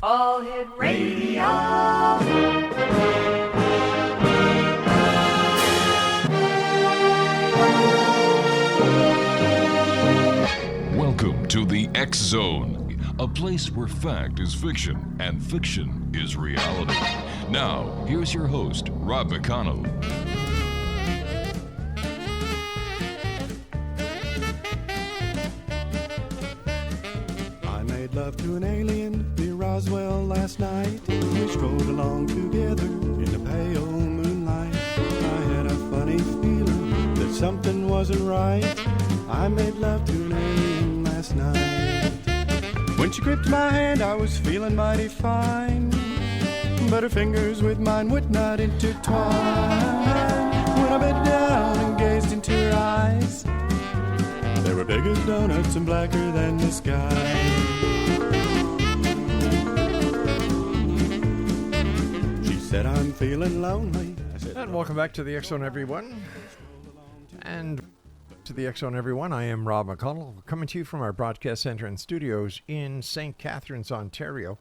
All Hit Radio. Welcome to the X Zone, a place where fact is fiction and fiction is reality. Now, here's your host, Rob McConnell. I made love to an alien near Roswell last night. We strolled along together in the pale moonlight. I had a funny feeling that something wasn't right. I made love to an alien last night. When she gripped my hand, I was feeling mighty fine, but her fingers with mine would not intertwine. When I bent down and gazed into her eyes, they were big as donuts and blacker than the sky. She said, I'm feeling lonely. I said, and welcome back to the X Zone, everyone. And to the X Zone, everyone. I am Rob McConnell, coming to you from our broadcast center and studios in St. Catharines, Ontario,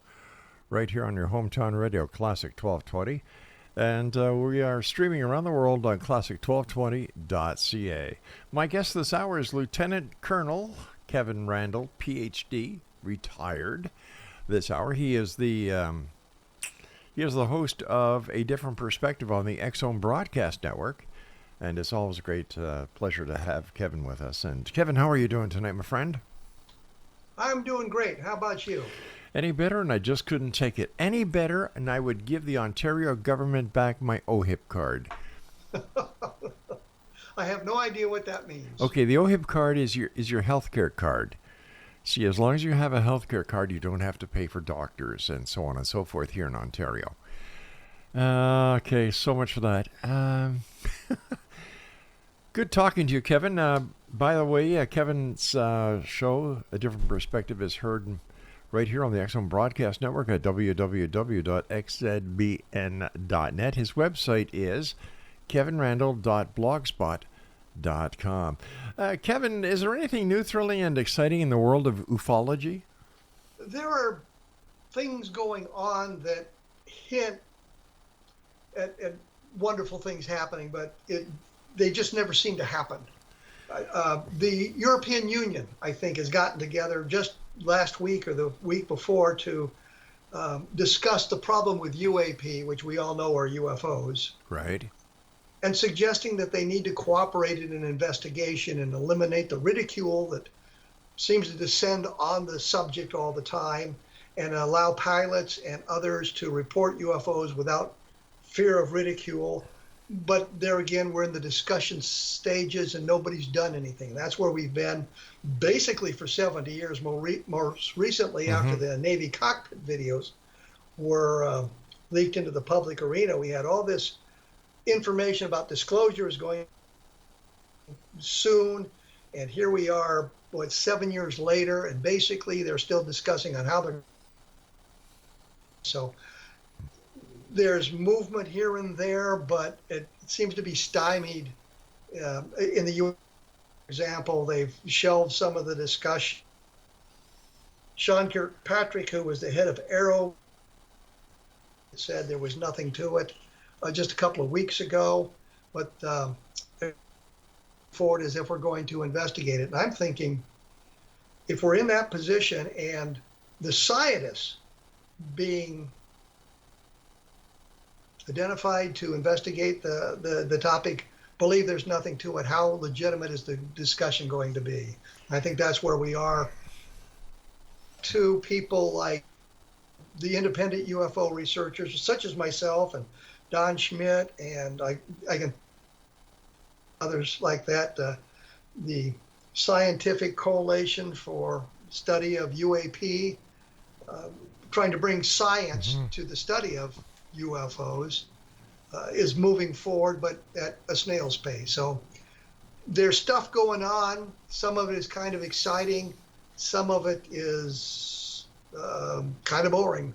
right here on your hometown radio, Classic 1220. And we are streaming around the world on classic1220.ca. My guest this hour is Lieutenant Colonel Kevin Randle, PhD, retired this hour. He is the host of A Different Perspective on the X Zone Broadcast Network. And it's always a great pleasure to have Kevin with us. And Kevin, how are you doing tonight, my friend? I'm doing great. How about you? Any better, and I just couldn't take it any better, and I would give the Ontario government back my OHIP card. I have no idea what that means. Okay, the OHIP card is your healthcare card. See, as long as you have a healthcare card, you don't have to pay for doctors and so on and so forth here in Ontario. Okay, so much for that. Good talking to you, Kevin. By the way, Kevin's show, A Different Perspective, is heard right here on the X Zone Broadcast Network at www.xzbn.net. His website is kevinrandle.blogspot.com. Kevin, is there anything new, thrilling, and exciting in the world of ufology? There are things going on that hint at wonderful things happening, but they just never seem to happen. The European Union, I think, has gotten together just last week or the week before to discuss the problem with UAP, which we all know are UFOs. Right. And suggesting that they need to cooperate in an investigation and eliminate the ridicule that seems to descend on the subject all the time, and allow pilots and others to report UFOs without fear of ridicule. But there again, we're in the discussion stages and nobody's done anything. That's where we've been basically for 70 years. Most recently, after the Navy cockpit videos were leaked into the public arena, we had all this information about disclosures going soon. And here we are, 7 years later, and basically they're still discussing on how they're. So there's movement here and there, but it seems to be stymied. In the U.S., for example, they've shelved some of the discussion. Sean Kirkpatrick, who was the head of APRO, said there was nothing to it just a couple of weeks ago, but forward as if we're going to investigate it. And I'm thinking, if we're in that position and the scientists being identified to investigate the topic believe there's nothing to it, how legitimate is the discussion going to be? I think that's where we are. To people like the independent UFO researchers, such as myself and Don Schmitt, and I can others like that, the Scientific Coalition for Study of UAP, trying to bring science to the study of UFOs, is moving forward, but at a snail's pace. So there's stuff going on. Some of it is kind of exciting. Some of it is kind of boring.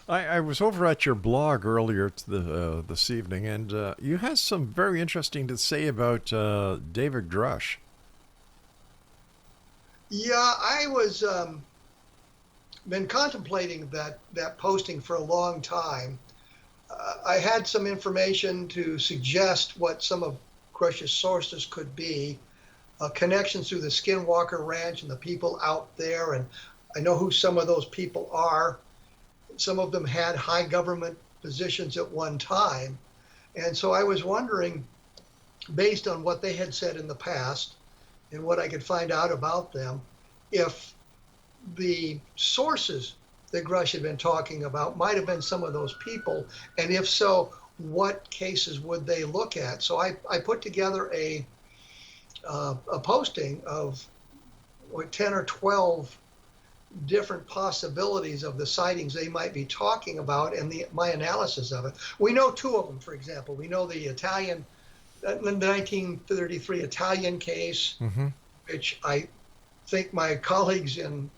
I was over at your blog earlier this evening, and you had some very interesting to say about David Grush. Yeah, I was been contemplating that posting for a long time. I had some information to suggest what some of Crush's sources could be, connections through the Skinwalker Ranch and the people out there, and I know who some of those people are. Some of them had high government positions at one time, and so I was wondering, based on what they had said in the past and what I could find out about them, if the sources that Grush had been talking about might have been some of those people, and if so, what cases would they look at? So I put together a posting of 10 or 12 different possibilities of the sightings they might be talking about, and my analysis of it. We know two of them, for example. We know the Italian, the 1933 Italian case, which I think my colleagues in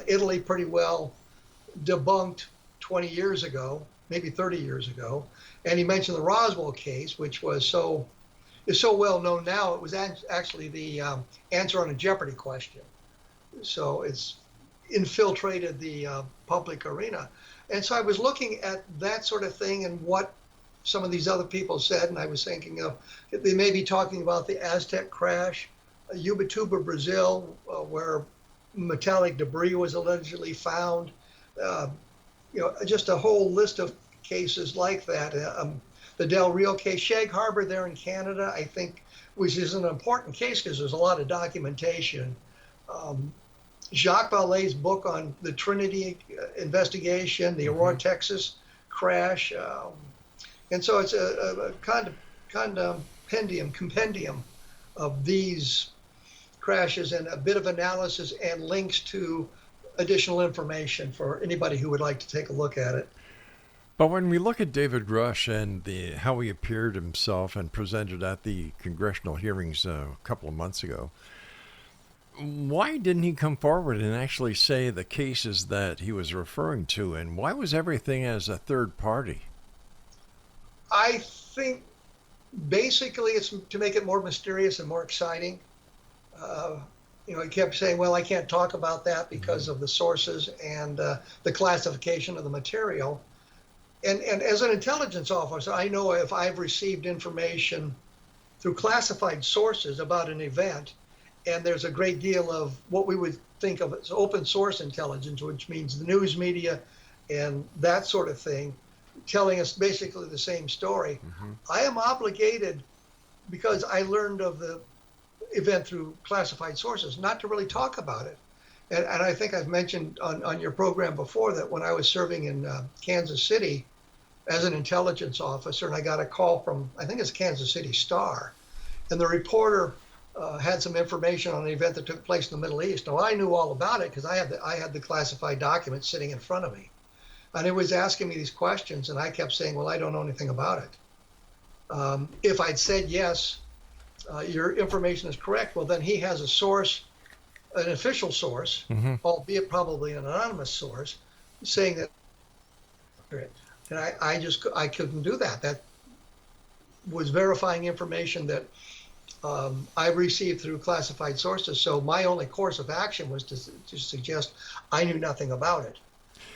Italy pretty well debunked 20 years ago, maybe 30 years ago. And he mentioned the Roswell case, which is so well known now. It was actually the answer on a Jeopardy question. So it's infiltrated the public arena. And so I was looking at that sort of thing and what some of these other people said, and I was thinking of, they may be talking about the Aztec crash, Ubatuba, Brazil, where metallic debris was allegedly found. Just a whole list of cases like that. The Del Rio case, Shag Harbor there in Canada, I think, which is an important case because there's a lot of documentation. Jacques Vallée's book on the Trinity investigation, the Aurora, Texas crash. And so it's a compendium of these crashes and a bit of analysis and links to additional information for anybody who would like to take a look at it. But when we look at David Grush and how he appeared himself and presented at the congressional hearings a couple of months ago, why didn't he come forward and actually say the cases that he was referring to, and why was everything as a third party? I think basically it's to make it more mysterious and more exciting. He kept saying, well, I can't talk about that because of the sources and the classification of the material. And as an intelligence officer, I know if I've received information through classified sources about an event, and there's a great deal of what we would think of as open source intelligence, which means the news media and that sort of thing, telling us basically the same story. I am obligated, because I learned of the event through classified sources, not to really talk about it. And I think I've mentioned on your program before that when I was serving in Kansas City as an intelligence officer, and I got a call from, I think it's Kansas City Star, and the reporter had some information on an event that took place in the Middle East. Now, I knew all about it because I had the classified documents sitting in front of me. And it was asking me these questions, and I kept saying, well, I don't know anything about it. If I'd said, yes, your information is correct, well, then he has a source, an official source, albeit probably an anonymous source, saying that. And I couldn't do that. That was verifying information that I received through classified sources. So my only course of action was to suggest I knew nothing about it.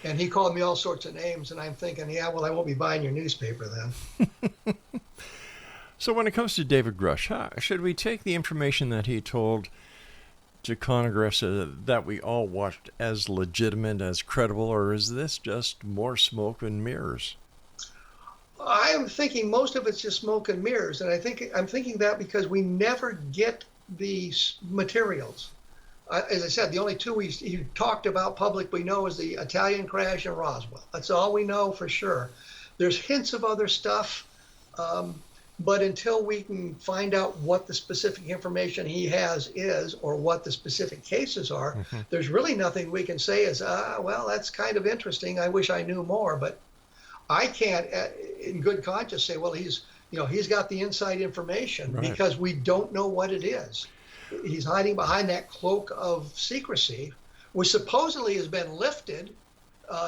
And he called me all sorts of names, and I'm thinking, yeah, well, I won't be buying your newspaper then. So when it comes to David Grush, should we take the information that he told to Congress that we all watched as legitimate, as credible, or is this just more smoke and mirrors? I'm thinking most of it's just smoke and mirrors, and I'm thinking that because we never get these materials. As I said, the only two he talked about publicly know is the Italian crash and Roswell. That's all we know for sure. There's hints of other stuff, but until we can find out what the specific information he has is, or what the specific cases are, there's really nothing we can say is, well, that's kind of interesting. I wish I knew more, but I can't, in good conscience, say, well, he's got the inside information, because we don't know what it is. He's hiding behind that cloak of secrecy, which supposedly has been lifted,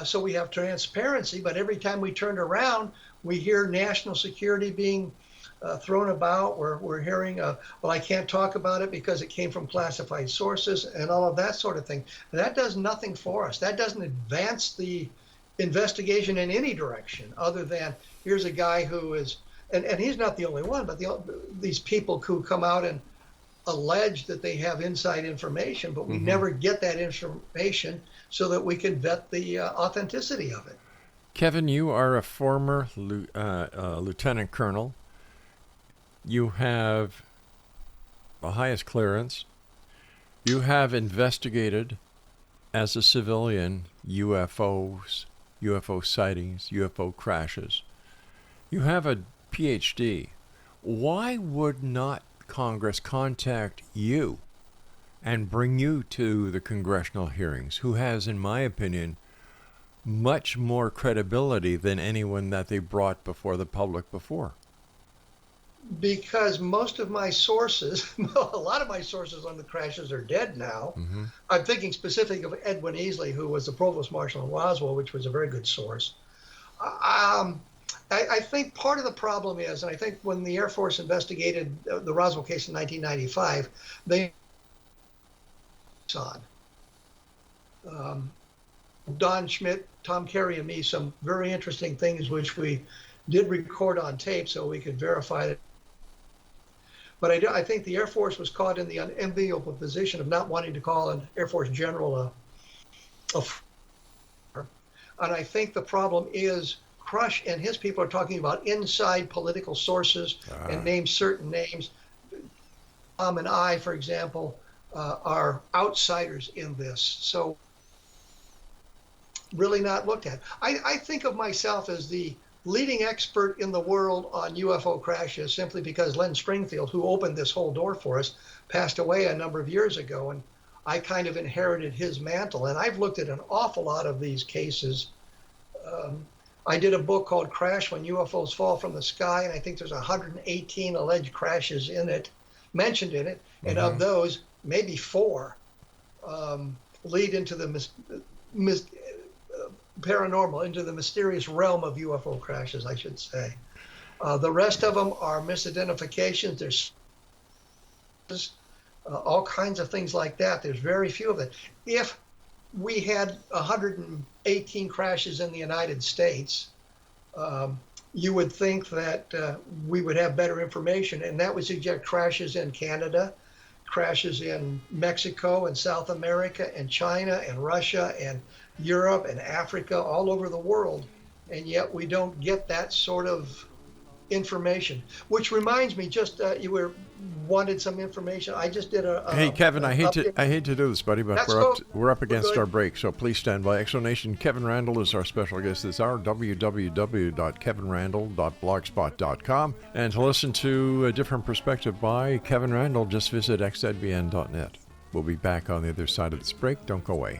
so we have transparency. But every time we turn around, we hear national security being thrown about. We're hearing, well, I can't talk about it because it came from classified sources and all of that sort of thing. And that does nothing for us. That doesn't advance the investigation in any direction other than here's a guy who is, and he's not the only one, but these people who come out and allege that they have inside information, but we never get that information so that we can vet the authenticity of it. Kevin, you are a former lieutenant colonel. You have the highest clearance. You have investigated as a civilian UFOs, UFO sightings, UFO crashes. You have a PhD. Why would not Congress contact you and bring you to the congressional hearings, who has, in my opinion, much more credibility than anyone that they brought before the public before? Because most of my sources, a lot of my sources on the crashes are dead now. I'm thinking specifically of Edwin Easley, who was the provost marshal in Roswell, which was a very good source. I think part of the problem is, and I think when the Air Force investigated the Roswell case in 1995, they saw Don Schmitt, Tom Carey, and me some very interesting things which we did record on tape so we could verify it. But I think the Air Force was caught in the unenviable position of not wanting to call an Air Force general and I think the problem is Crush and his people are talking about inside political sources and name certain names. Tom and I, for example, are outsiders in this. So really not looked at. I think of myself as the leading expert in the world on UFO crashes simply because Len Springfield, who opened this whole door for us, passed away a number of years ago, and I kind of inherited his mantle. And I've looked at an awful lot of these cases. I did a book called Crash When UFOs Fall from the Sky, and I think there's 118 alleged crashes in it, mentioned in it, and of those, maybe 4 lead into the paranormal, into the mysterious realm of UFO crashes, I should say. The rest of them are misidentifications. There's all kinds of things like that. There's very few of it. If we had 118 crashes in the United States, you would think that we would have better information, and that would suggest crashes in Canada, crashes in Mexico and South America and China and Russia and Europe and Africa, all over the world, and yet we don't get that sort of information. Which reminds me, just you wanted some information. I just did a hey Kevin, I hate to do this, buddy, but we're up against our break, so please stand by. Exonation, Kevin Randle is our special guest this hour. www.kevinrandle.blogspot.com, and to listen to a different perspective by Kevin Randle, just visit xzbn.net. We'll be back on the other side of this break. Don't go away.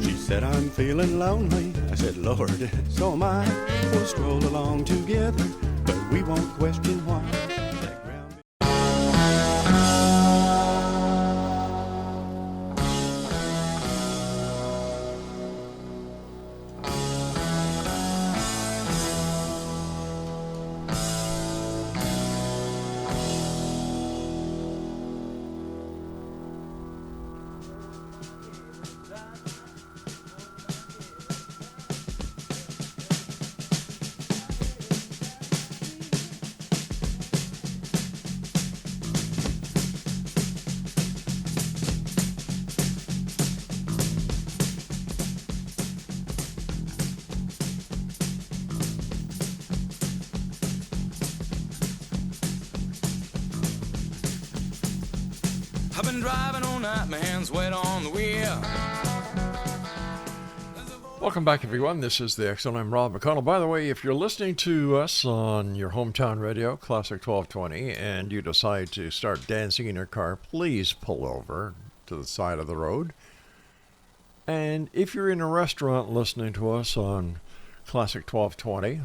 She said, I'm feeling lonely. I said, Lord, so am I. We'll stroll along together, but we won't question why. I've been driving all night, my hands wet on the wheel. Welcome back, everyone. This is the X Zone. I'm Rob McConnell. By the way, if you're listening to us on your hometown radio, Classic 1220, and you decide to start dancing in your car, please pull over to the side of the road. And if you're in a restaurant listening to us on Classic 1220,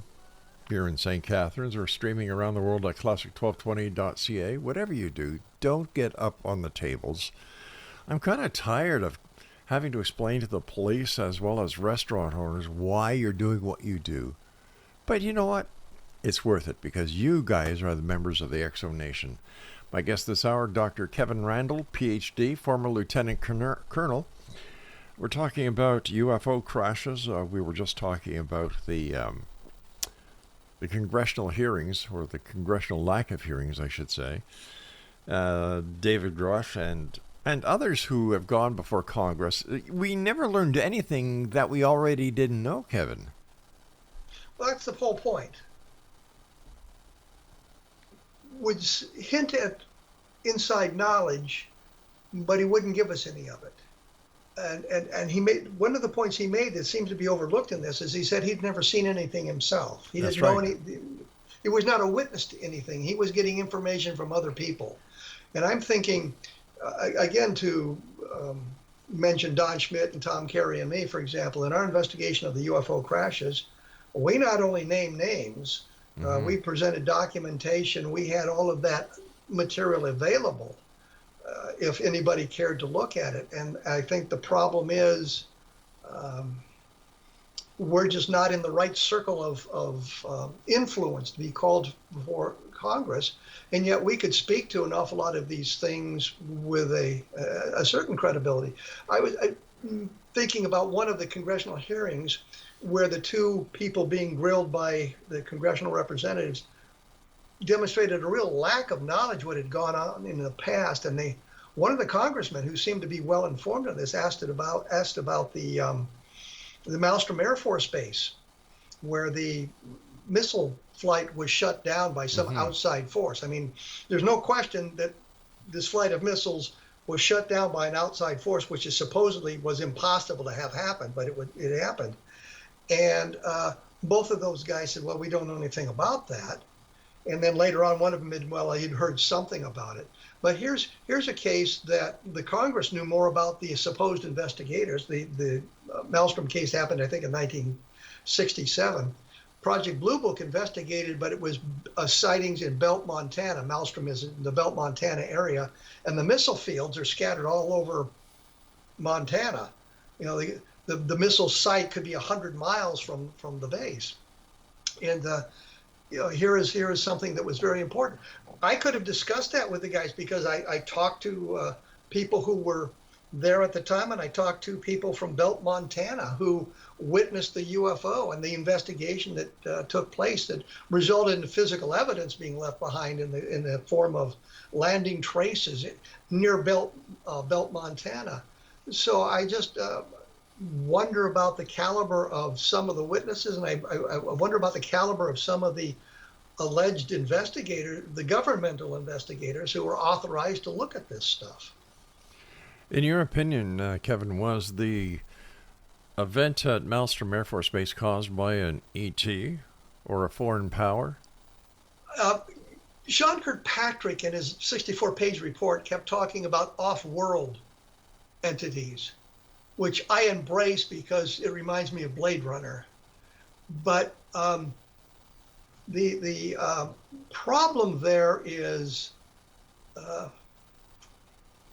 here in St. Catharines, or streaming around the world at classic1220.ca, whatever you do, don't get up on the tables. I'm kind of tired of having to explain to the police as well as restaurant owners why you're doing what you do. But you know what? It's worth it because you guys are the members of the Exo Nation. My guest this hour, Dr. Kevin Randle, PhD, former Lieutenant Colonel. We're talking about UFO crashes. We were just talking about the congressional hearings, or the congressional lack of hearings, I should say. David Rush and others who have gone before Congress. We never learned anything that we already didn't know, Kevin. Well, that's the whole point. Would hint at inside knowledge, but he wouldn't give us any of it. And he made one of the points he made that seems to be overlooked in this is he said he'd never seen anything himself. He didn't know any. He was not a witness to anything. He was getting information from other people. And I'm thinking, again, to mention Don Schmitt and Tom Carey and me, for example, in our investigation of the UFO crashes, we not only named names, we presented documentation. We had all of that material available if anybody cared to look at it. And I think the problem is we're just not in the right circle of influence to be called before Congress. And yet we could speak to an awful lot of these things with a certain credibility. I was thinking about one of the congressional hearings where the two people being grilled by the congressional representatives demonstrated a real lack of knowledge what had gone on in the past. And one of the congressmen who seemed to be well informed of this asked about the Malmstrom Air Force Base, where the missile flight was shut down by some outside force. I mean, there's no question that this flight of missiles was shut down by an outside force, which is supposedly was impossible to have happen, but it happened. And both of those guys said, well, we don't know anything about that. And then later on, one of them said, well, he'd heard something about it. But here's a case that the Congress knew more about the supposed investigators. The Malmstrom case happened, I think, in 1967. Project Blue Book investigated, but it was sightings in Belt, Montana. Malmstrom is in the Belt, Montana area, and the missile fields are scattered all over Montana. You know, the missile site could be 100 miles from the base. And here is something that was very important. I could have discussed that with the guys because I talked to people who were there at the time, and I talked to people from Belt, Montana, who witnessed the UFO and the investigation that took place that resulted in physical evidence being left behind in the form of landing traces near Belt, Montana. So I just wonder about the caliber of some of the witnesses, and I wonder about the caliber of some of the alleged investigators, the governmental investigators who were authorized to look at this stuff. In your opinion, Kevin, was the event at Malmstrom Air Force Base caused by an ET or a foreign power? Sean Kirkpatrick, in his 64-page report, kept talking about off-world entities, which I embrace because it reminds me of Blade Runner. But the problem there is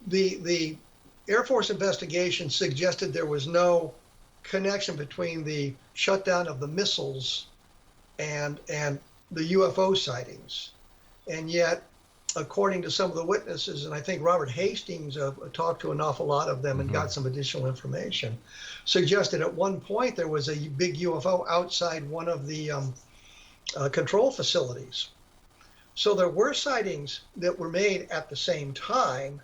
the Air Force investigation suggested there was no connection between the shutdown of the missiles and the UFO sightings. And yet, according to some of the witnesses, and I think Robert Hastings talked to an awful lot of them and got some additional information, suggested at one point there was a big UFO outside one of the control facilities. So there were sightings that were made at the same time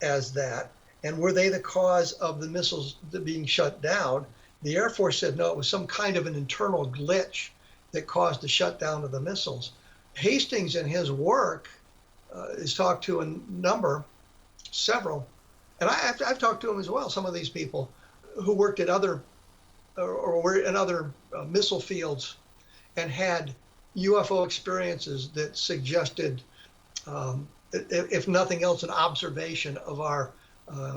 as that. And were they the cause of the missiles being shut down? The Air Force said no, it was some kind of an internal glitch that caused the shutdown of the missiles. Hastings in his work has talked to several, and I've talked to him as well, some of these people who worked at other, or were in other missile fields and had UFO experiences that suggested, if nothing else, an observation of our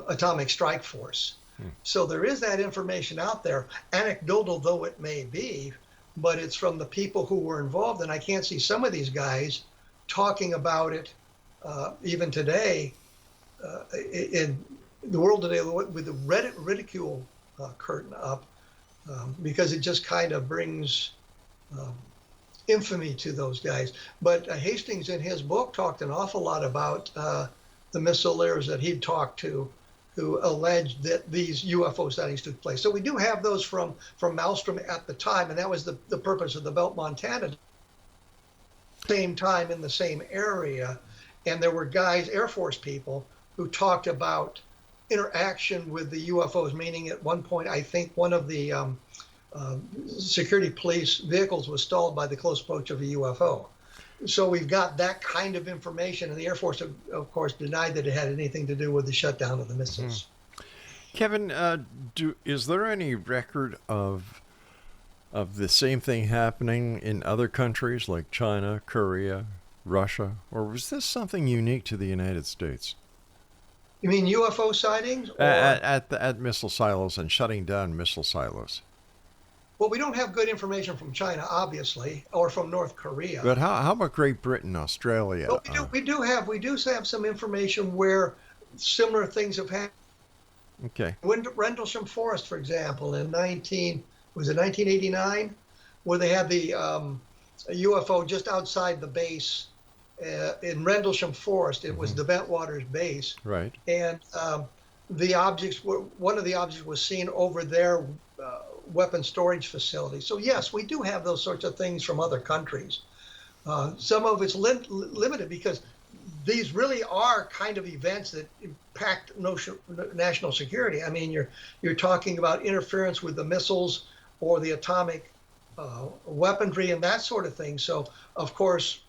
atomic strike force. So there is that information out there, anecdotal though it may be, but it's from the people who were involved. And I can't see some of these guys talking about it even today the world today with the ridicule curtain up, because it just kind of brings infamy to those guys. But Hastings in his book talked an awful lot about the missileers that he'd talked to, who alleged that these UFO sightings took place. So we do have those from Maelstrom at the time, and that was the purpose of the Belt Montana. Same time in the same area, and there were guys, Air Force people, who talked about interaction with the UFOs, meaning at one point, I think one of the security police vehicles was stalled by the close approach of a UFO. So we've got that kind of information, and the Air Force, of course, denied that it had anything to do with the shutdown of the missiles. Kevin, is there any record of the same thing happening in other countries like China, Korea, Russia, or was this something unique to the United States? You mean UFO sightings? Or... At missile silos and shutting down missile silos. Well, we don't have good information from China, obviously, or from North Korea. But how about Great Britain, Australia? Well, we do have some information where similar things have happened. Okay. Rendlesham Forest, for example, in 1989, where they had the UFO just outside the base in Rendlesham Forest. It was the Bentwaters base. Right. And one of the objects was seen over their weapon storage facility. So yes, we do have those sorts of things from other countries. Some of it's limited because these really are kind of events that impact national security. I mean, you're talking about interference with the missiles or the atomic weaponry and that sort of thing. So of course,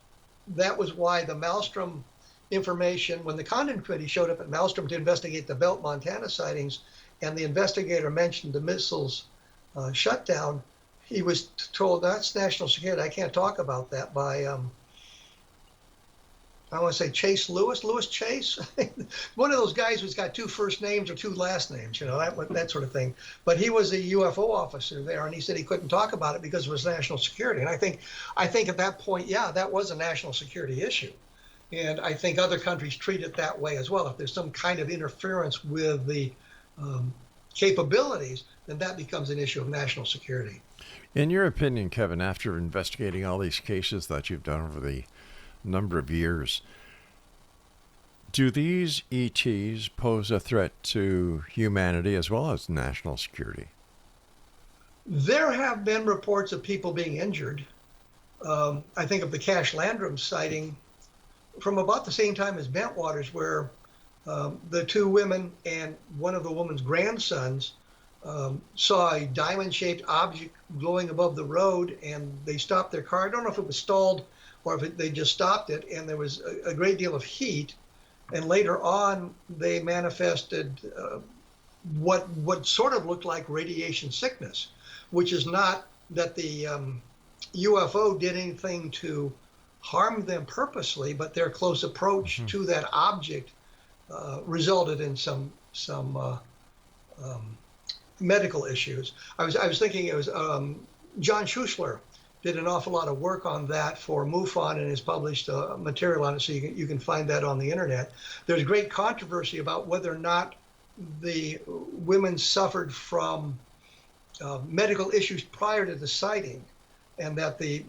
that was why the Maelstrom information, when the Condon Committee showed up at Maelstrom to investigate the Belt Montana sightings, and the investigator mentioned the missiles shutdown, he was told that's national security. I can't talk about that by, I want to say Lewis Chase, one of those guys who's got two first names or two last names, that sort of thing. But he was a UFO officer there, and he said he couldn't talk about it because it was national security. And I think at that point, yeah, that was a national security issue. And I think other countries treat it that way as well. If there's some kind of interference with the capabilities, then that becomes an issue of national security. In your opinion, Kevin, after investigating all these cases that you've done over the number of years, do these ETs pose a threat to humanity as well as national security? There have been reports of people being injured. I think of the Cash Landrum sighting from about the same time as Bentwaters, where the two women and one of the woman's grandsons saw a diamond-shaped object glowing above the road, and they stopped their car. I don't know if it was stalled or if they just stopped it, and there was a great deal of heat. And later on, they manifested what sort of looked like radiation sickness, which is not that the UFO did anything to harm them purposely, but their close approach to that object resulted in some medical issues. I was thinking it was John Schuessler did an awful lot of work on that for MUFON and has published material on it, so you can find that on the internet. There's great controversy about whether or not the women suffered from medical issues prior to the sighting, and that the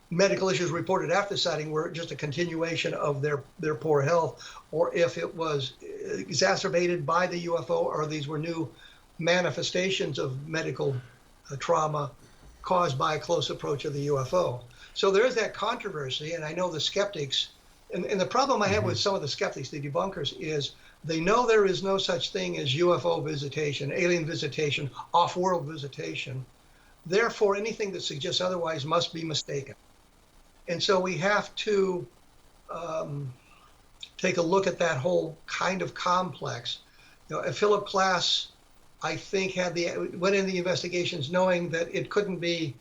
medical issues reported after the sighting were just a continuation of their poor health, or if it was exacerbated by the UFO, or these were new manifestations of medical trauma caused by a close approach of the UFO. So there is that controversy, and I know the skeptics, and the problem I have with some of the skeptics, the debunkers, is they know there is no such thing as UFO visitation, alien visitation, off-world visitation. Therefore, anything that suggests otherwise must be mistaken. And so we have to take a look at that whole kind of complex. Philip Klass, I think, went in the investigations knowing that it couldn't be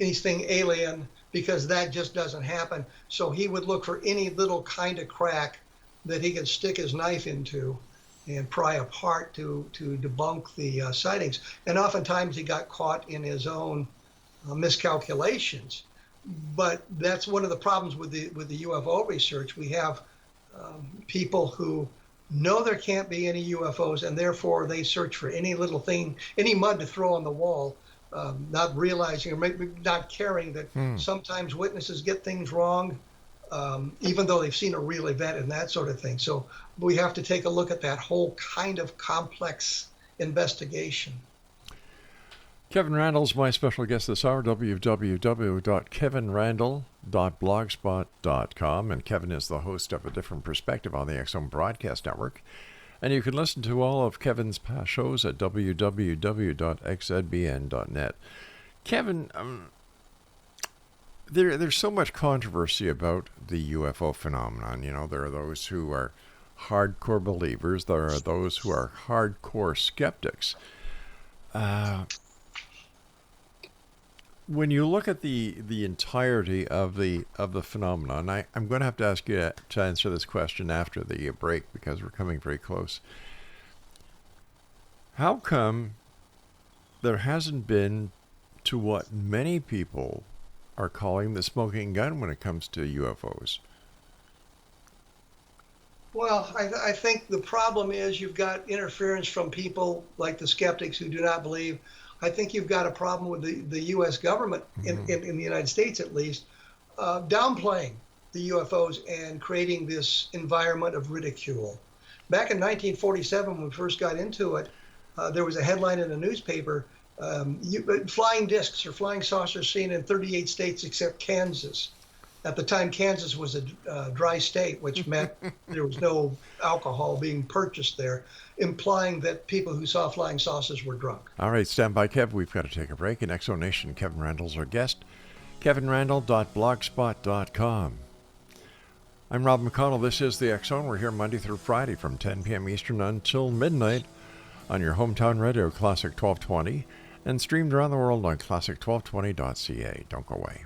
anything alien because that just doesn't happen. So he would look for any little kind of crack that he could stick his knife into and pry apart to debunk the sightings. And oftentimes he got caught in his own miscalculations. But that's one of the problems with the UFO research. We have people who know there can't be any UFOs, and therefore they search for any little thing, any mud to throw on the wall, not realizing or maybe not caring that sometimes witnesses get things wrong, even though they've seen a real event and that sort of thing. So we have to take a look at that whole kind of complex investigation. Kevin Randle's my special guest this hour, www.kevinrandle.blogspot.com, and Kevin is the host of A Different Perspective on the X Zone Broadcast Network. And you can listen to all of Kevin's past shows at www.xzbn.net. Kevin, there's so much controversy about the UFO phenomenon. You know, there are those who are hardcore believers. There are those who are hardcore skeptics. When you look at the entirety of the phenomenon, I'm going to have to ask you to answer this question after the break because we're coming very close. How come there hasn't been, to what many people are calling the smoking gun when it comes to UFOs? Well, I think the problem is you've got interference from people like the skeptics who do not believe. I think you've got a problem with the U.S. government, in the United States at least, downplaying the UFOs and creating this environment of ridicule. Back in 1947, when we first got into it, there was a headline in a newspaper, flying discs or flying saucers seen in 38 states except Kansas. At the time, Kansas was a dry state, which meant there was no alcohol being purchased there, implying that people who saw flying saucers were drunk. All right, stand by, Kev. We've got to take a break. In X Zone Nation, Kevin Randle's our guest. KevinRandle.blogspot.com. I'm Rob McConnell. This is the X Zone. We're here Monday through Friday from 10 p.m. Eastern until midnight on your hometown radio, Classic 1220, and streamed around the world on classic1220.ca. Don't go away.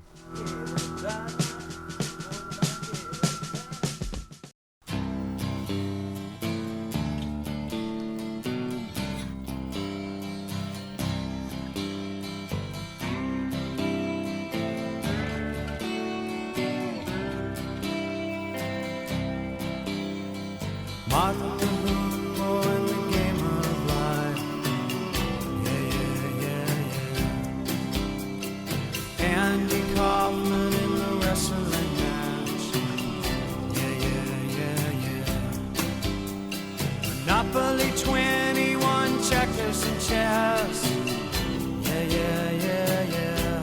Monopoly 21 checkers and chess. Yeah.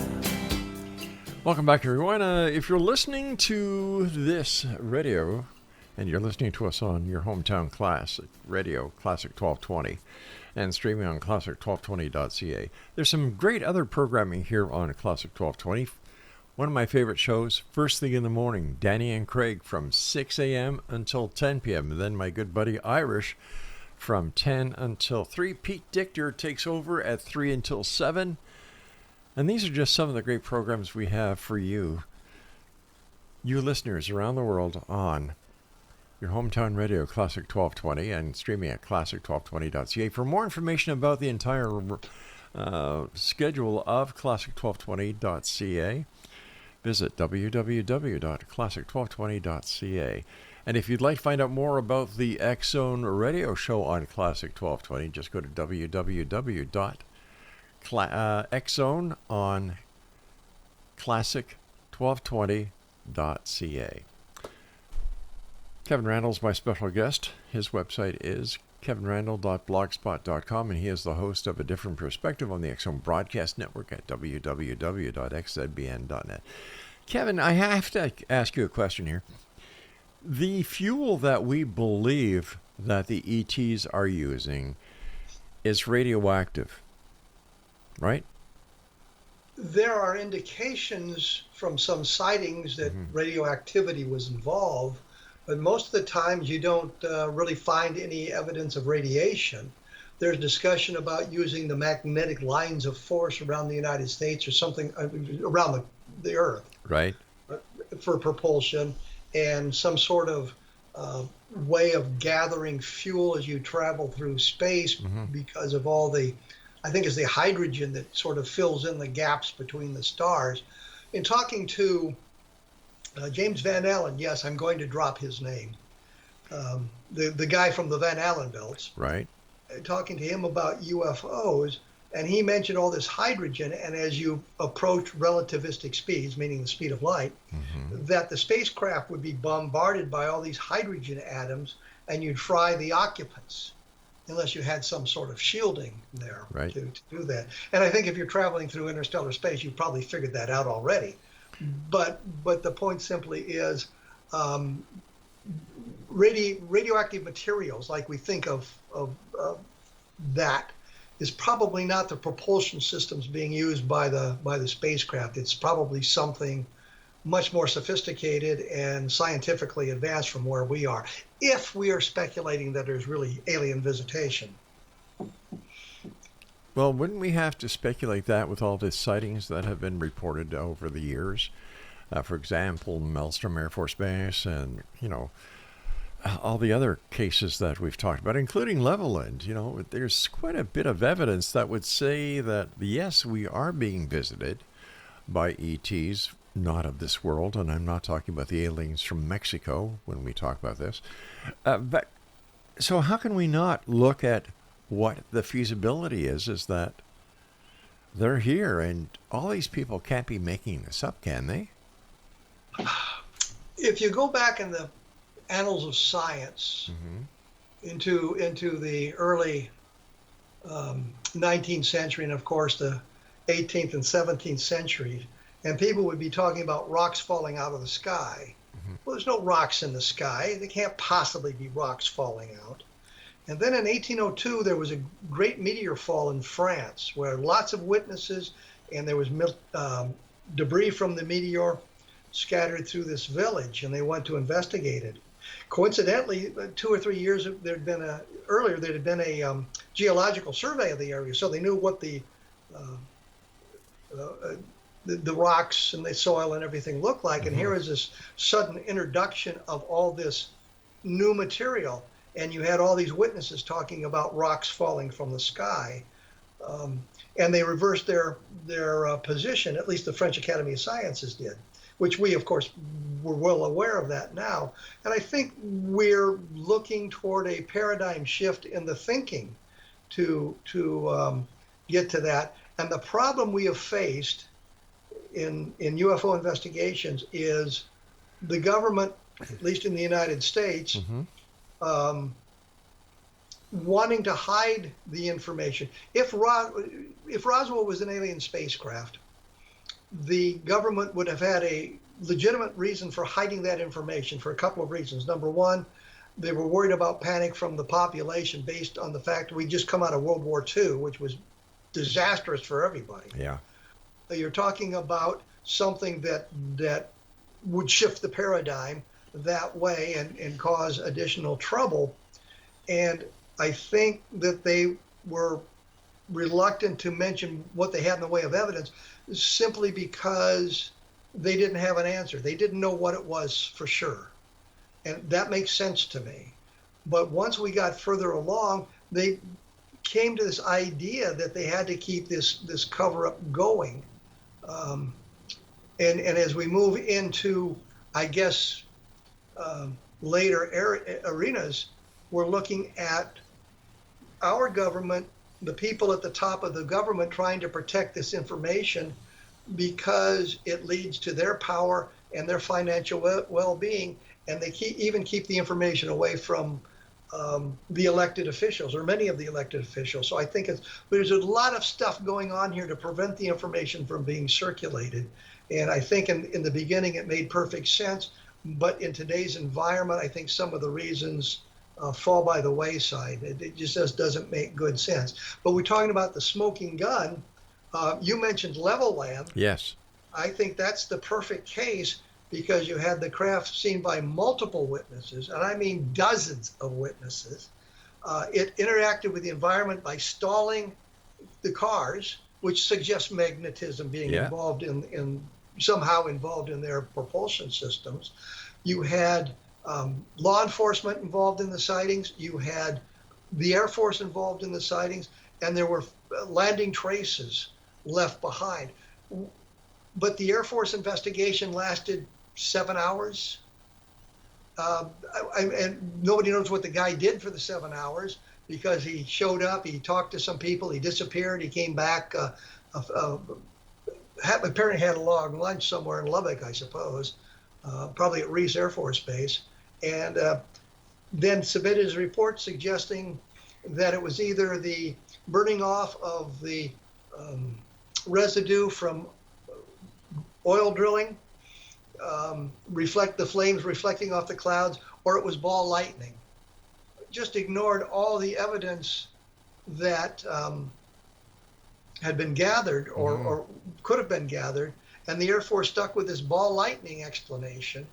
Welcome back, everyone. If you're listening to this radio, and you're listening to us on your hometown classic radio, Classic 1220, and streaming on classic1220.ca, there's some great other programming here on Classic 1220. One of my favorite shows, first thing in the morning, Danny and Craig from 6 a.m. until 10 p.m. And then my good buddy Irish from 10 until 3. Pete Dichter takes over at 3 until 7. And these are just some of the great programs we have for you listeners around the world on your hometown radio, Classic 1220, and streaming at classic1220.ca. For more information about the entire schedule of classic1220.ca, visit www.classic1220.ca. And if you'd like to find out more about the X Zone radio show on Classic 1220, just go to www.xzone on classic1220.ca. Kevin Randle's my special guest. His website is kevinrandle.blogspot.com, and he is the host of A Different Perspective on the X Zone Broadcast Network at www.xzbn.net. Kevin, I have to ask you a question here. The fuel that we believe that the ETs are using is radioactive, right? There are indications from some sightings that radioactivity was involved, but most of the times you don't really find any evidence of radiation. There's discussion about using the magnetic lines of force around the United States or something around the Earth, right, for propulsion, and some sort of way of gathering fuel as you travel through space because of all the, I think it's the hydrogen that sort of fills in the gaps between the stars. In talking to James Van Allen, yes, I'm going to drop his name. the guy from the Van Allen belts, Right. talking to him about UFOs, and he mentioned all this hydrogen, and as you approach relativistic speeds, meaning the speed of light, that the spacecraft would be bombarded by all these hydrogen atoms, and you'd fry the occupants unless you had some sort of shielding there Right. to do that. And I think if you're traveling through interstellar space, you've probably figured that out already. But the point simply is radioactive materials, like we think of that, is probably not the propulsion systems being used by the spacecraft. It's probably something much more sophisticated and scientifically advanced from where we are, if we are speculating that there's really alien visitation. Well, wouldn't we have to speculate that with all the sightings that have been reported over the years? For example, Maelstrom Air Force Base and, all the other cases that we've talked about, including Levelland. There's quite a bit of evidence that would say that, yes, we are being visited by ETs, not of this world, and I'm not talking about the aliens from Mexico when we talk about this. But so how can we not look at what the feasibility is that they're here, and all these people can't be making this up, can they? If you go back in the annals of science into the early 19th century, and of course the 18th and 17th century, and people would be talking about rocks falling out of the sky. Well, there's no rocks in the sky. There can't possibly be rocks falling out. And then in 1802, there was a great meteor fall in France where lots of witnesses, and there was debris from the meteor scattered through this village, and they went to investigate it. Coincidentally, 2 or 3 years earlier, there had been a geological survey of the area, so they knew what the rocks and the soil and everything looked like. And here is this sudden introduction of all this new material, and you had all these witnesses talking about rocks falling from the sky, and they reversed their position. At least the French Academy of Sciences did, which we, of course, were well aware of that now. And I think we're looking toward a paradigm shift in the thinking to get to that. And the problem we have faced in UFO investigations is the government, at least in the United States, wanting to hide the information. If Roswell was an alien spacecraft, the government would have had a legitimate reason for hiding that information for a couple of reasons. Number one, they were worried about panic from the population based on the fact that we just come out of World War II, which was disastrous for everybody. Yeah. You're talking about something that would shift the paradigm that way and cause additional trouble. And I think that they were reluctant to mention what they had in the way of evidence simply because they didn't have an answer. They didn't know what it was for sure. And that makes sense to me. But once we got further along, they came to this idea that they had to keep this cover-up going. And as we move into, I guess, later arenas, we're looking at our government, the people at the top of the government, trying to protect this information because it leads to their power and their financial well-being, and they even keep the information away from the elected officials, or many of the elected officials. So I think there's a lot of stuff going on here to prevent the information from being circulated. And I think in the beginning it made perfect sense, but in today's environment, I think some of the reasons fall by the wayside. It just doesn't make good sense. But we're talking about the smoking gun. You mentioned Levelland. Yes. I think that's the perfect case because you had the craft seen by multiple witnesses, and I mean dozens of witnesses. It interacted with the environment by stalling the cars, which suggests magnetism being somehow involved in their propulsion systems. You had law enforcement involved in the sightings. You had the Air Force involved in the sightings, and there were landing traces left behind. But the Air Force investigation lasted 7 hours. And nobody knows what the guy did for the 7 hours, because he showed up, he talked to some people, he disappeared, he came back, apparently had a long lunch somewhere in Lubbock, I suppose, probably at Reese Air Force Base, and then submitted his report suggesting that it was either the burning off of the residue from oil drilling, the flames reflecting off the clouds, or it was ball lightning. Just ignored all the evidence that had been gathered or could have been gathered, and the Air Force stuck with this ball lightning explanation.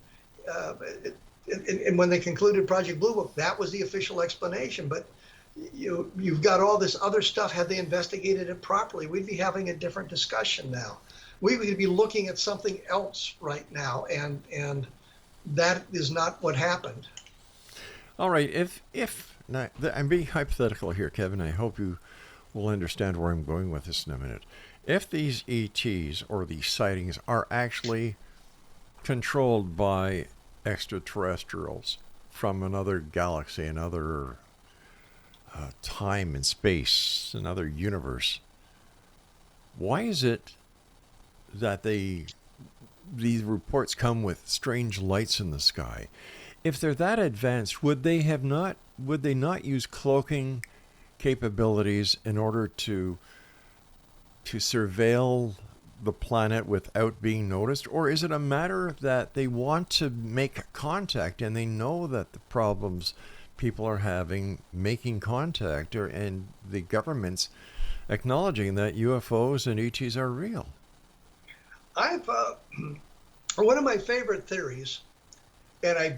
And when they concluded Project Blue Book, that was the official explanation. But you've got all this other stuff. Had they investigated it properly, we'd be having a different discussion now. We would be looking at something else right now, and that is not what happened. All right, if now, I'm being hypothetical here, Kevin. I hope you will understand where I'm going with this in a minute. If these ETs or these sightings are actually controlled by extraterrestrials from another galaxy, another time and space, another universe, why is it that these reports come with strange lights in the sky? If they're that advanced, would they not use cloaking capabilities in order to surveil the planet without being noticed? Or is it a matter that they want to make contact and they know that the problems people are having making contact, and the government's acknowledging that UFOs and ETs are real? I've one of my favorite theories, and I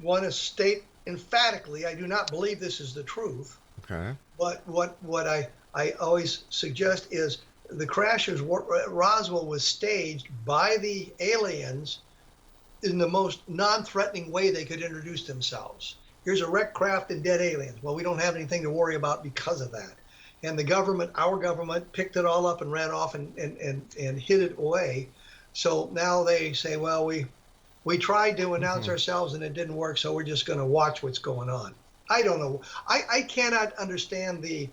want to state emphatically, I do not believe this is the truth. Okay. But what I always suggest is the crashes, Roswell was staged by the aliens in the most non-threatening way they could introduce themselves. Here's a wrecked craft and dead aliens. Well, we don't have anything to worry about because of that. And the government, our government, picked it all up and ran off and hid it away. So now they say, well, we tried to announce ourselves and it didn't work, so we're just going to watch what's going on. I don't know. I cannot understand the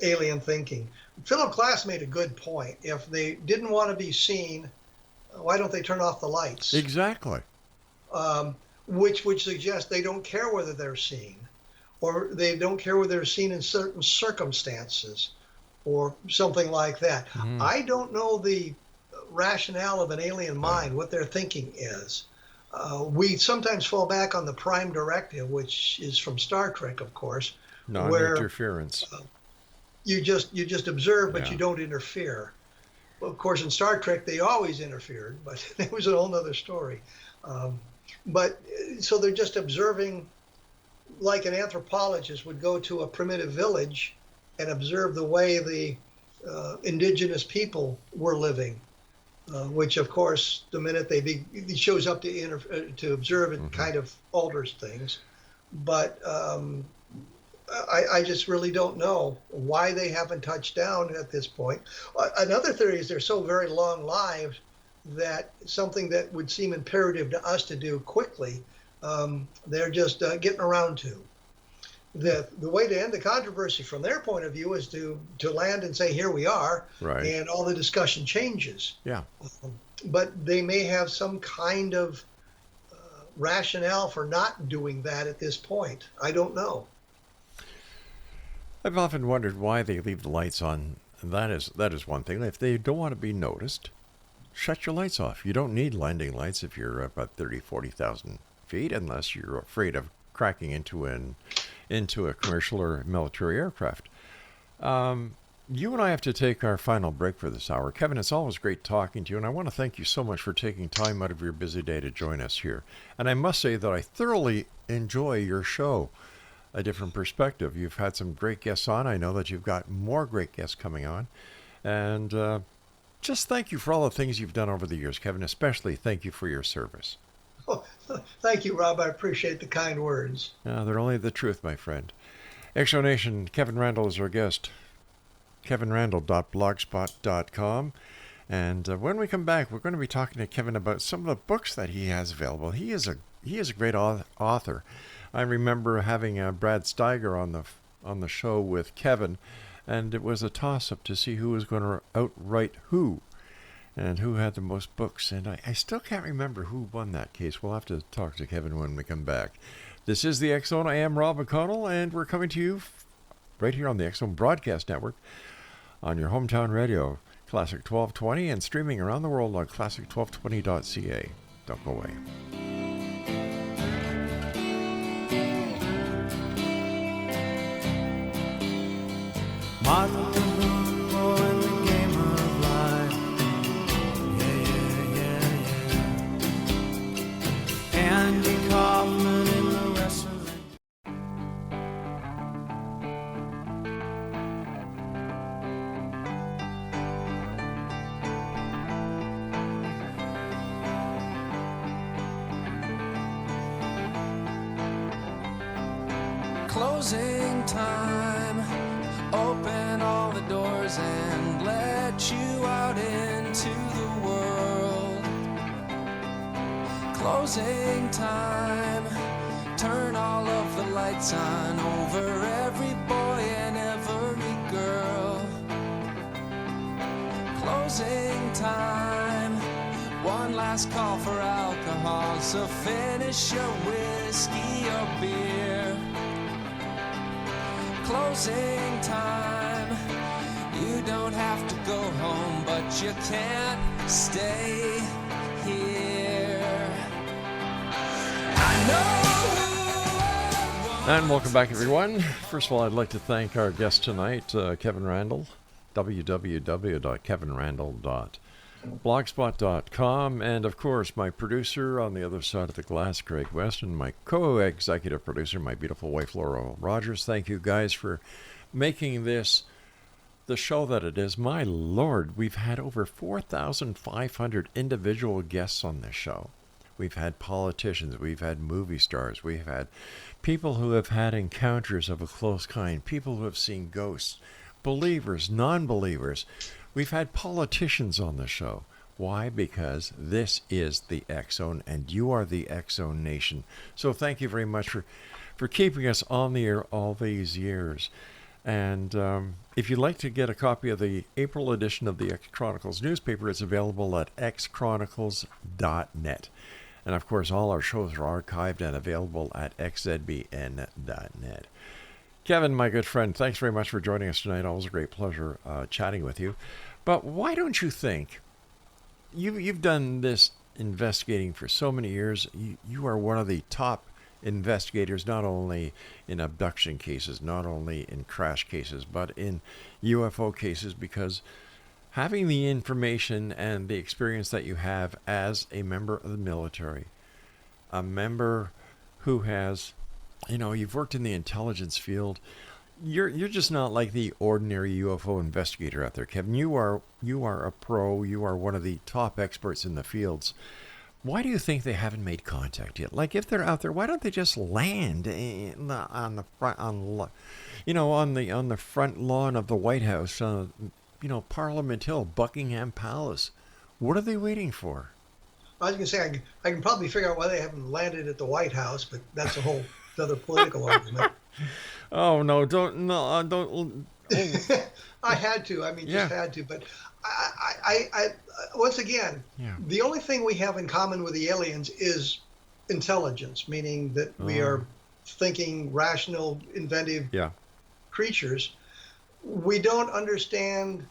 alien thinking. Philip Glass made a good point. If they didn't want to be seen, why don't they turn off the lights? Exactly. Which suggests they don't care whether they're seen, or they don't care whether they're seen in certain circumstances, or something like that. I don't know the rationale of an alien mind, what their thinking is. We sometimes fall back on the prime directive, which is from Star Trek, of course, non-interference. You just observe, but you don't interfere. Well, of course, in Star Trek, they always interfered, but it was a whole other story. But so they're just observing, like an anthropologist would go to a primitive village and observe the way the indigenous people were living. Which, of course, the minute he shows up to observe, it kind of alters things. But I just really don't know why they haven't touched down at this point. Another theory is they're so very long-lived that something that would seem imperative to us to do quickly, they're just getting around to. The way to end the controversy from their point of view is to land and say, here we are, right, and all the discussion changes. Yeah. But they may have some kind of rationale for not doing that at this point. I don't know. I've often wondered why they leave the lights on. That is one thing. If they don't want to be noticed, shut your lights off. You don't need landing lights if you're about 30,000, 40,000 feet, unless you're afraid of cracking into a commercial or military aircraft. You and I have to take our final break for this hour. Kevin, it's always great talking to you, and I want to thank you so much for taking time out of your busy day to join us here. And I must say that I thoroughly enjoy your show, A Different Perspective. You've had some great guests on. I know that you've got more great guests coming on. And just thank you for all the things you've done over the years, Kevin. Especially thank you for your service. Oh, thank you, Rob. I appreciate the kind words. They're only the truth, my friend. Exo Nation, Kevin Randle is our guest. kevinrandle.blogspot.com. And when we come back, we're going to be talking to Kevin about some of the books that he has available. He is he is a great author. I remember having Brad Steiger on the show with Kevin, and it was a toss-up to see who was going to outright who, and who had the most books. And I still can't remember who won that case. We'll have to talk to Kevin when we come back. This is the X Zone. I am Rob McConnell, and we're coming to you right here on the X Zone Broadcast Network on your hometown radio, Classic 1220, and streaming around the world on classic1220.ca. Don't go away. Martin Rumbo in the game of life. Yeah. Andy Kaufman in the wrestling. Closing time. Open all the doors and let you out into the world. Closing time. Turn all of the lights on over every boy and every girl. Closing time. One last call for alcohol, so finish your whiskey or beer. Closing time. You don't have to go home, but you can't stay here. I know. And welcome back, everyone. First of all, I'd like to thank our guest tonight, Kevin Randle, www.kevinrandle.blogspot.com, and of course, my producer on the other side of the glass, Craig West, and my co-executive producer, my beautiful wife, Laura Rogers. Thank you guys for making this the show that it is. My Lord, we've had over 4,500 individual guests on this show. We've had politicians, we've had movie stars, we've had people who have had encounters of a close kind, people who have seen ghosts, believers, non-believers. We've had politicians on the show. Why? Because this is the X Zone, and you are the X Zone Nation. So thank you very much for keeping us on the air all these years. And if you'd like to get a copy of the April edition of the X Chronicles newspaper, it's available at xchronicles.net. And of course, all our shows are archived and available at xzbn.net. Kevin, my good friend, thanks very much for joining us tonight. Always a great pleasure chatting with you. But why don't you think, you've done this investigating for so many years, you are one of the top investigators, not only in abduction cases, not only in crash cases, but in UFO cases, because having the information and the experience that you have as a member of the military, a member who has, you've worked in the intelligence field, you're just not like the ordinary UFO investigator out there, Kevin. You are a pro. You are one of the top experts in the fields. Why do you think they haven't made contact yet? Like, if they're out there, why don't they just land on the front lawn of the White House, Parliament Hill, Buckingham Palace? What are they waiting for? I was going to say, I can probably figure out why they haven't landed at the White House, but that's a whole other political argument. Oh, no, don't. I had to. Just had to. But I once again, the only thing we have in common with the aliens is intelligence, meaning that we are thinking, rational, inventive creatures. We don't understand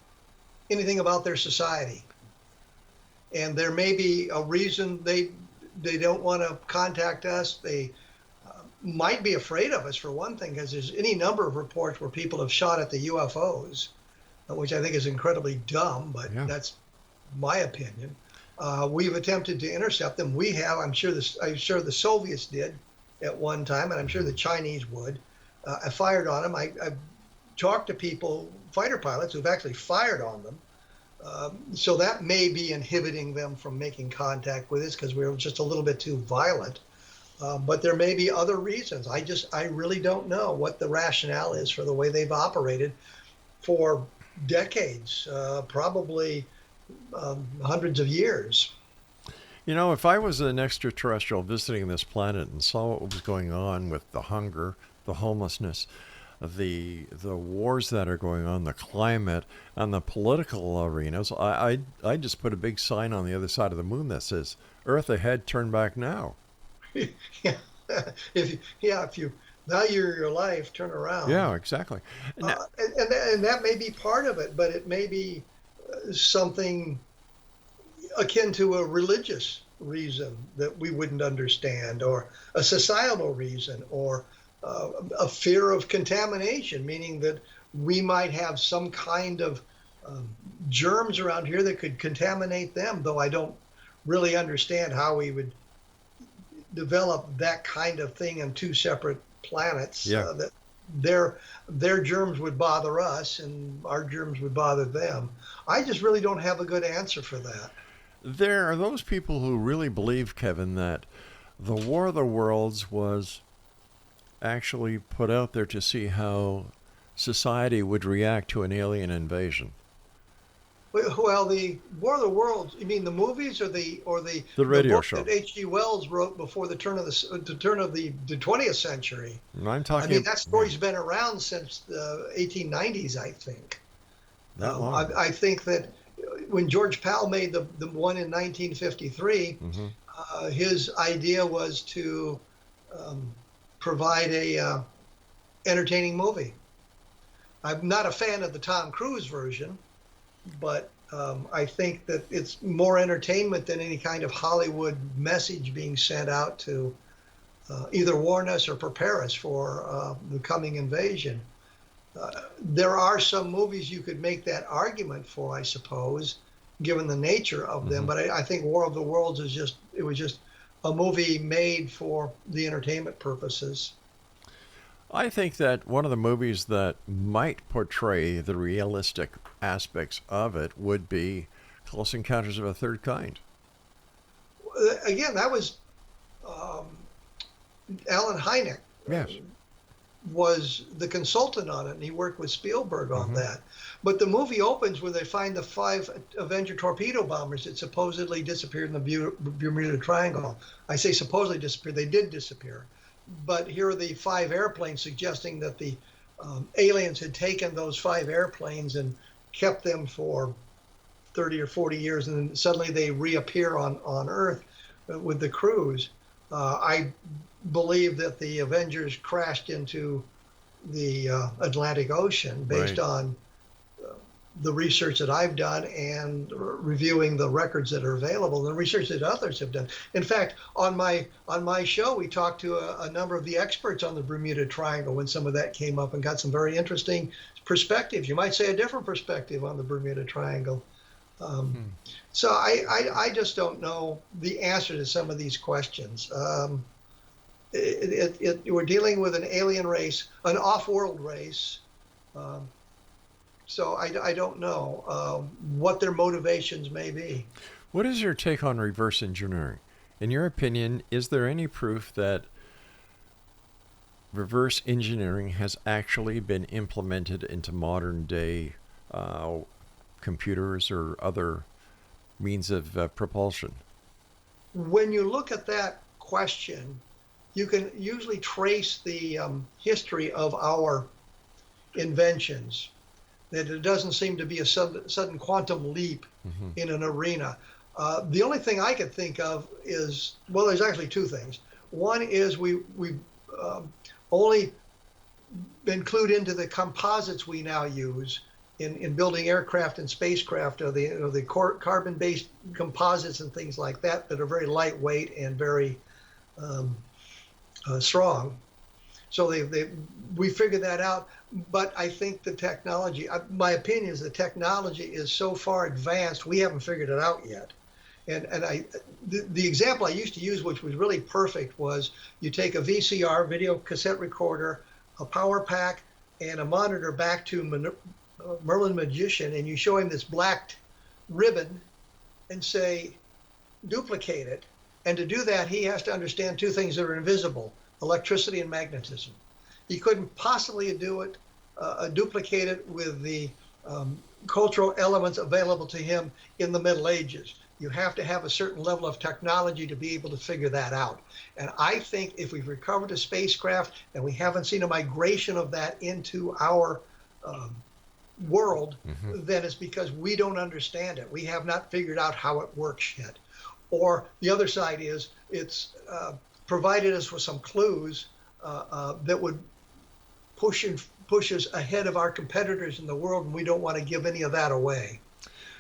anything about their society. And there may be a reason they don't want to contact us. They might be afraid of us, for one thing, because there's any number of reports where people have shot at the UFOs, which I think is incredibly dumb, but that's my opinion. We've attempted to intercept them. We have. I'm sure the Soviets did at one time, and I'm sure the Chinese would. I fired on them. I've talked to people, fighter pilots, who've actually fired on them. So that may be inhibiting them from making contact with us because we're just a little bit too violent. But there may be other reasons. I really don't know what the rationale is for the way they've operated for decades, probably hundreds of years. You know, if I was an extraterrestrial visiting this planet and saw what was going on with the hunger, the homelessness, the wars that are going on, the climate, and the political arenas, I just put a big sign on the other side of the moon that says, "Earth ahead, turn back now." Yeah. If you value your life, turn around. Yeah, exactly. Now, And that may be part of it, but it may be something akin to a religious reason that we wouldn't understand, or a societal reason, or a fear of contamination, meaning that we might have some kind of germs around here that could contaminate them, though I don't really understand how we would develop that kind of thing on two separate planets. Yeah. That their germs would bother us and our germs would bother them. I just really don't have a good answer for that. there are those people who really believe, Kevin, that the War of the Worlds was actually put out there to see how society would react to an alien invasion. Well, the War of the Worlds, you mean the movies or the radio book show that H.G. Wells wrote before the turn of the 20th century? And I'm talking. I mean, that story's been around since the 1890s, I think. That long. I think that when George Pal made the one in 1953, his idea was to provide a entertaining movie. I'm not a fan of the Tom Cruise version, but I think that it's more entertainment than any kind of Hollywood message being sent out to either warn us or prepare us for the coming invasion. There are some movies you could make that argument for, I suppose, given the nature of them. But I think War of the Worlds was just a movie made for the entertainment purposes. I think that one of the movies that might portray the realistic aspects of it would be Close Encounters of a Third Kind. Again, that was Alan Hynek. Yes. Was the consultant on it, and he worked with Spielberg on that. But the movie opens where they find the 5 Avenger torpedo bombers that supposedly disappeared in the Bermuda Triangle. I say supposedly disappeared; they did disappear. But here are the 5 airplanes, suggesting that the aliens had taken those 5 airplanes and kept them for 30 or 40 years, and then suddenly they reappear on Earth with the crews. I believe that the Avengers crashed into the Atlantic Ocean based on the research that I've done and reviewing the records that are available, and the research that others have done. In fact, on my show, we talked to a number of the experts on the Bermuda Triangle when some of that came up, and got some very interesting perspectives. You might say a different perspective on the Bermuda Triangle. So I just don't know the answer to some of these questions. We're dealing with an alien race, an off-world race. So I don't know what their motivations may be. What is your take on reverse engineering? In your opinion, is there any proof that reverse engineering has actually been implemented into modern day computers or other means of propulsion? When you look at that question, you can usually trace the history of our inventions, that it doesn't seem to be a sudden quantum leap in an arena. The only thing I could think of is, well, there's actually 2 things. One is we only include into the composites we now use in building aircraft and spacecraft, the carbon-based composites and things like that are very lightweight and very strong. So we figured that out. But I think the technology, my opinion is the technology is so far advanced, we haven't figured it out yet. And the example I used to use, which was really perfect, was you take a VCR, video cassette recorder, a power pack, and a monitor back to Merlin Magician, and you show him this black ribbon and say, duplicate it. And to do that, he has to understand 2 things that are invisible: electricity and magnetism. He couldn't possibly do it, duplicate it with the cultural elements available to him in the Middle Ages. You have to have a certain level of technology to be able to figure that out. And I think if we've recovered a spacecraft and we haven't seen a migration of that into our world, then it's because we don't understand it. We have not figured out how it works yet. Or the other side is it's provided us with some clues that would push us ahead of our competitors in the world, and we don't want to give any of that away.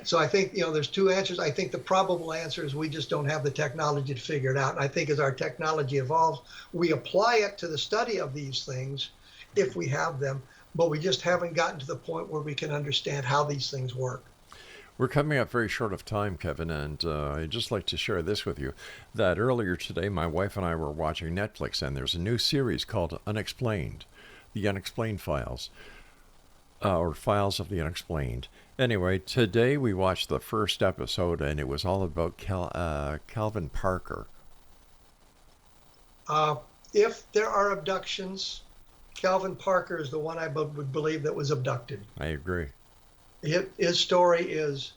So I think, there's two answers. I think the probable answer is we just don't have the technology to figure it out. And I think as our technology evolves, we apply it to the study of these things if we have them, but we just haven't gotten to the point where we can understand how these things work. We're coming up very short of time, Kevin, and I'd just like to share this with you, that earlier today my wife and I were watching Netflix, and there's a new series called Unexplained, The Unexplained Files, or Files of the Unexplained. Anyway, today we watched the first episode, and it was all about Calvin Parker. If there are abductions, Calvin Parker is the one I would believe that was abducted. I agree. His story is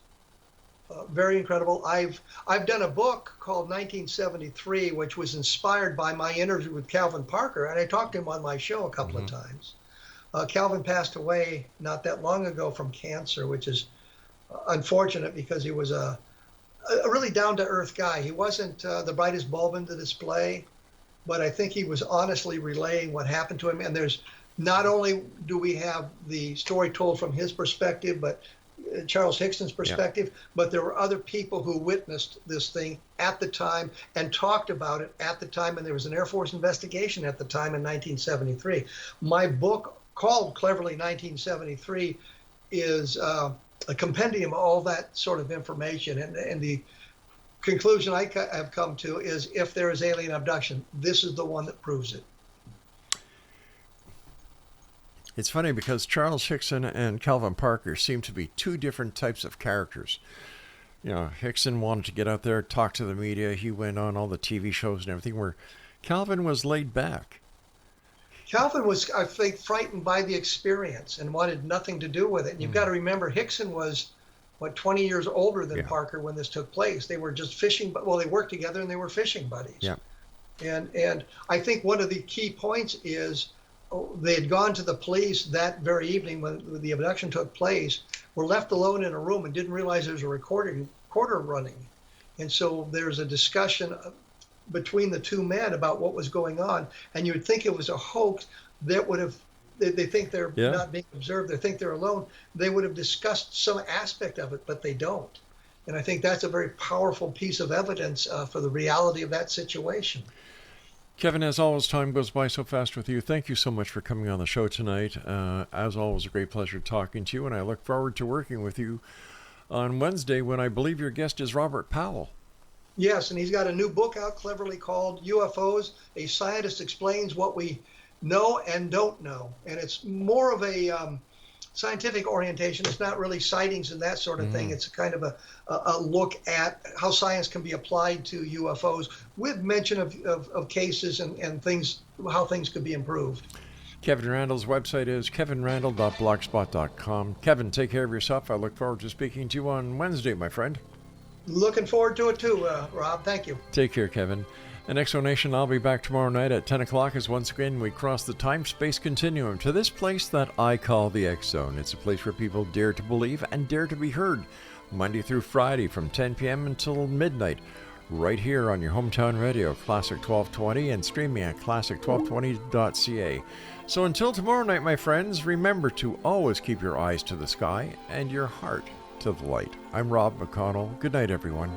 very incredible. I've done a book called 1973, which was inspired by my interview with Calvin Parker, and I talked to him on my show a couple of times. Calvin passed away not that long ago from cancer, which is unfortunate because he was a really down-to-earth guy. He wasn't the brightest bulb in the display, but I think he was honestly relaying what happened to him. And there's not only do we have the story told from his perspective, but Charles Hickson's perspective, but there were other people who witnessed this thing at the time and talked about it at the time, and there was an Air Force investigation at the time in 1973. My book, called cleverly 1973, is a compendium of all that sort of information. And the conclusion I have come to is if there is alien abduction, this is the one that proves it. It's funny because Charles Hickson and Calvin Parker seem to be two different types of characters. Hickson wanted to get out there, talk to the media. He went on all the TV shows and everything, where Calvin was laid back. Calvin was, I think, frightened by the experience and wanted nothing to do with it. And you've got to remember, Hickson was, 20 years older than Parker when this took place. They were just fishing, well, they worked together and they were fishing buddies. Yeah. And I think one of the key points is they had gone to the police that very evening when the abduction took place, were left alone in a room and didn't realize there was a recorder running. And so there's a discussion between the two men about what was going on, and you would think it was a hoax that would have, they think they're not being observed, they think they're alone, they would have discussed some aspect of it, but they don't. And I think that's a very powerful piece of evidence for the reality of that situation. Kevin, as always, time goes by so fast with you. Thank you so much for coming on the show tonight. As always, a great pleasure talking to you, and I look forward to working with you on Wednesday when I believe your guest is Robert Powell. Yes, and he's got a new book out cleverly called UFOs, A Scientist Explains What We Know and Don't Know. And it's more of a scientific orientation. It's not really sightings and that sort of thing. It's kind of a look at how science can be applied to UFOs with mention of cases and things, how things could be improved. Kevin Randle's website is kevinrandle.blogspot.com. Kevin, take care of yourself. I look forward to speaking to you on Wednesday, my friend. Looking forward to it too, Rob. Thank you. Take care, Kevin. And Exonation, I'll be back tomorrow night at 10 o'clock as once again we cross the time-space continuum to this place that I call the X Zone. It's a place where people dare to believe and dare to be heard, Monday through Friday from 10 p.m. until midnight, right here on your hometown radio, Classic 1220, and streaming at classic1220.ca. So until tomorrow night, my friends, remember to always keep your eyes to the sky and your heart to the light. I'm Rob McConnell. Good night, everyone.